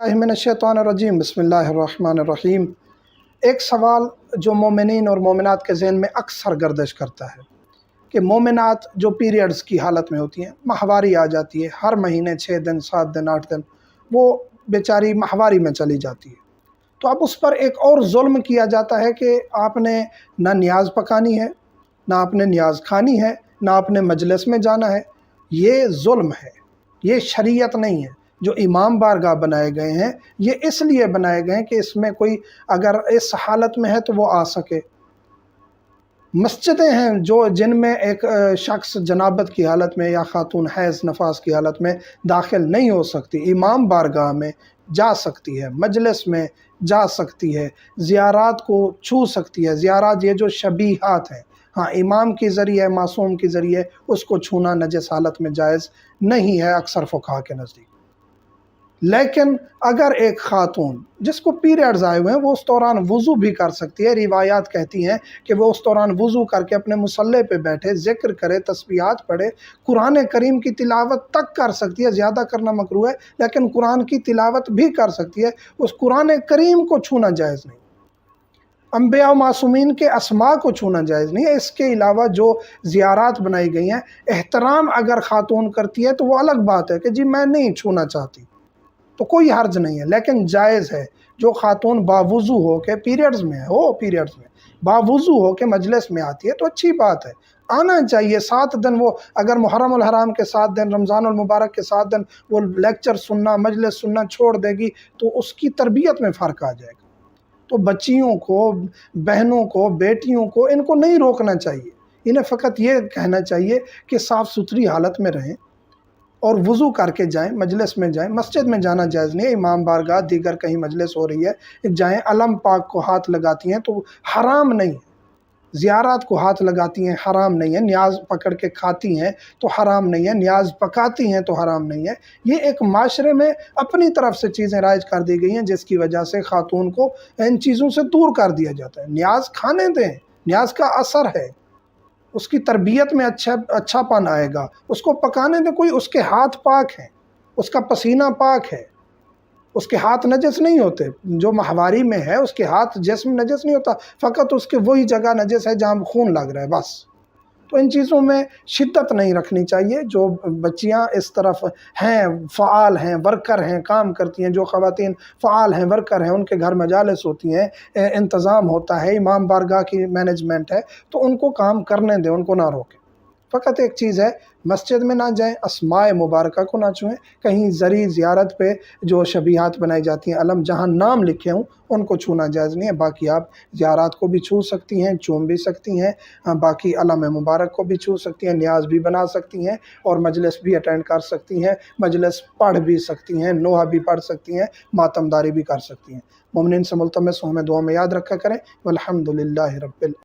मिनश्शैतानिर्रजीम बिस्मिल्लाहिर्रहमानिर्रहीम। एक सवाल जो मोमिनीन और मोमिनात के ज़हन में अक्सर गर्दिश करता है कि मोमिनात जो पीरियड्स की हालत में होती हैं, माहवारी आ जाती है, हर महीने 6 दिन 7 दिन 8 दिन वो बेचारी माहवारी में चली जाती है, तो अब उस पर एक और जुल्म किया जाता है कि आपने ना नियाज़ पकानी है, ना आपने नियाज़ खानी है, ना आपने मजलिस में जाना है। ये जुल्म है, ये शरीयत नहीं है। जो इमाम बारगाह बनाए गए हैं ये इसलिए बनाए गए हैं कि इसमें कोई अगर इस हालत में है तो वो आ सके। मस्जिदें हैं जो जिनमें एक शख्स जनाबत की हालत में या खातून हैज़ नफास की हालत में दाखिल नहीं हो सकती, इमाम बारगाह में जा सकती है, मजलिस में जा सकती है, ज़ियारात को छू सकती है। ज़ियारात ये जो शबीहात हैं, हाँ इमाम के ज़रिए मासूम के ज़रिए उसको छूना नजस हालत में जायज़ नहीं है अक्सर फ़ुक़हा के नज़दीक। लेकिन अगर एक खातून जिसको पीरियड्स आए हुए हैं वो उस दौरान वज़ू भी कर सकती है, रिवायात कहती हैं कि वो उस दौरान वज़ू करके अपने मुसल्ले पे बैठे ज़िक्र करे, तस्बीहात पढ़े, कुरान करीम की तिलावत तक कर सकती है। ज़्यादा करना मकरूह है लेकिन कुरान की तिलावत भी कर सकती है। उस कुरान करीम को छूना जायज़ नहीं, अम्बिया और मासूमीन के अस्मा को छूना जायज़ नहीं है। इसके अलावा जो ज़ियारात बनाई गई हैं, एहतराम अगर ख़ातून करती है तो वो अलग बात है कि जी मैं नहीं छूना चाहती, तो कोई हर्ज नहीं है। लेकिन जायज़ है जो ख़ातून बावुज़ू हो के पीरियड्स में पीरियड्स में बावुज़ू हो के मजलिस में आती है तो अच्छी बात है, आना चाहिए। 7 दिन वो अगर मुहर्रम उल हराम के 7 दिन, रमज़ान उल मुबारक के 7 दिन वो लेक्चर सुनना, मजलिस सुनना छोड़ देगी तो उसकी तरबियत में फ़र्क आ जाएगा। तो बच्चियों को, बहनों को, बेटियों को इनको नहीं रोकना चाहिए। इन्हें फ़कत ये कहना चाहिए कि साफ़ सुथरी हालत में रहें और वज़ू करके जाएं, मजलिस में जाएं। मस्जिद में जाना जायज़ नहीं है, इमाम बारगाह दीगर कहीं मजलिस हो रही है जाएं। अलम पाक को हाथ लगाती हैं तो हराम नहीं है, ज़ियारात को हाथ लगाती हैं हराम नहीं है, न्याज पकड़ के खाती हैं तो हराम नहीं है, न्याज पकाती हैं तो हराम नहीं है। ये एक माशरे में अपनी तरफ से चीज़ें राइज कर दी गई हैं जिसकी वजह से ख़ातून को इन चीज़ों से दूर कर दिया जाता है। न्याज खाने दें, न्याज का असर है, उसकी तरबियत में अच्छापन आएगा। उसको पकाने दें, कोई उसके हाथ पाक हैं, उसका पसीना पाक है, उसके हाथ नजस नहीं होते। जो माहवारी में है उसके हाथ जिस्म नजस नहीं होता, फ़कत उसके वही जगह नजस है जहाँ खून लग रहा है बस। तो इन चीज़ों में शिद्दत नहीं रखनी चाहिए। जो बच्चियां इस तरफ हैं, फ़आल हैं, वर्कर हैं, काम करती हैं, जो ख़वातीन फ़आल हैं, वर्कर हैं, उनके घर मजालिस होती हैं, इंतज़ाम होता है, इमाम बारगाह की मैनेजमेंट है, तो उनको काम करने दें, उनको ना रोकें। फ़कत एक चीज़ है, मस्जिद में ना जाएं, अस्माए मुबारका को ना छुएं। कहीं ज़री ज़ियारत पे जो शबीहात बनाई जाती हैं, अलम जहाँ नाम लिखे हों उनको छूना जायज़ नहीं है। बाकी आप ज़ियारात को भी छू सकती हैं, चूम भी सकती हैं, बाकी अलम मुबारक को भी छू सकती हैं, न्याज भी बना सकती हैं और मजलिस भी अटेंड कर सकती हैं, मजलिस पढ़ भी सकती हैं, नोहा भी पढ़ सकती हैं, मातमदारी भी कर सकती हैं। मोमिनीन से मुल्तमस हमें दुआ में याद रखा करें। वल्हम्दुलिल्लाहि रब्बिल